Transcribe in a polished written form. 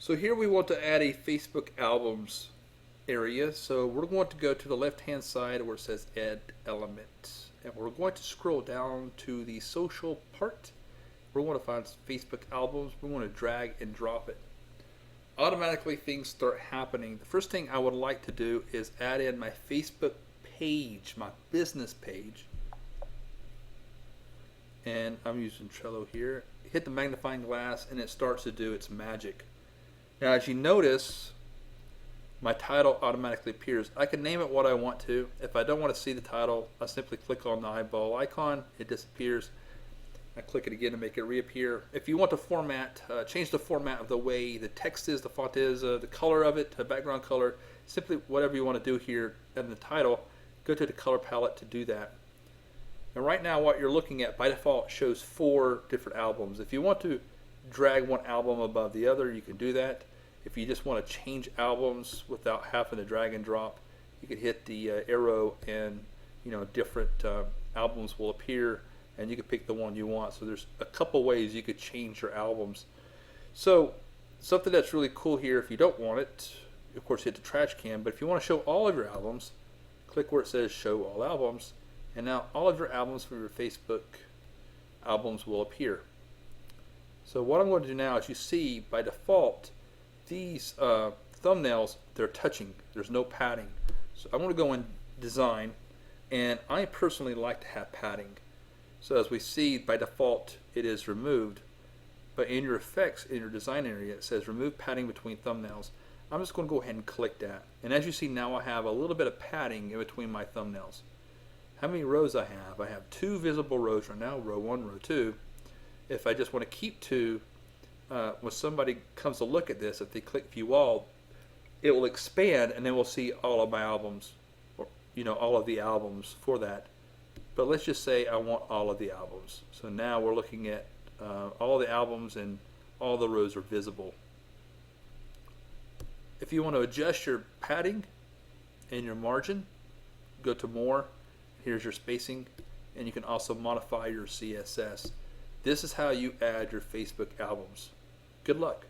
So here we want to add a Facebook albums area. So we're going to go to the left hand side where it says add element. And we're going to scroll down to the social part. We're going to find Facebook albums. We want to drag and drop it. Automatically things start happening. The first thing I would like to do is add in my Facebook page, my business page. And I'm using Trello here. Hit the magnifying glass and it starts to do its magic. Now as you notice, my title automatically appears. I can name it what I want to. If I don't want to see the title, I simply click on the eyeball icon, it disappears. I click it again to make it reappear. If you want to format, change the format of the way the text is, the font is, the color of it, the background color, simply whatever you want to do here in the title, go to the color palette to do that. And right now what you're looking at by default shows 4 different albums. If you want to drag one album above the other, you can do that. If you just want to change albums without having to drag and drop, you can hit the arrow and different albums will appear and you can pick the one you want. So there's a couple ways you could change your albums. So something that's really cool here, if you don't want it, of course hit the trash can, but if you want to show all of your albums, click where it says show all albums, and now all of your albums from your Facebook albums will appear. So what I'm going to do now is, you see by default these thumbnails, they're touching, there's no padding. So I'm going to go in design, and I personally like to have padding. So as we see by default it is removed, but in your effects in your design area it says remove padding between thumbnails. I'm just going to go ahead and click that, and as you see now I have a little bit of padding in between my thumbnails. How many rows I have? I have 2 visible rows right now, row 1, row 2. If I just want to keep 2, when somebody comes to look at this, if they click view all, it will expand and then we'll see all of my albums, or all of the albums for that. But let's just say I want all of the albums. So now we're looking at all the albums and all the rows are visible. If you want to adjust your padding and your margin, go to more. Here's your spacing, and you can also modify your CSS. This is how you add your Facebook albums. Good luck.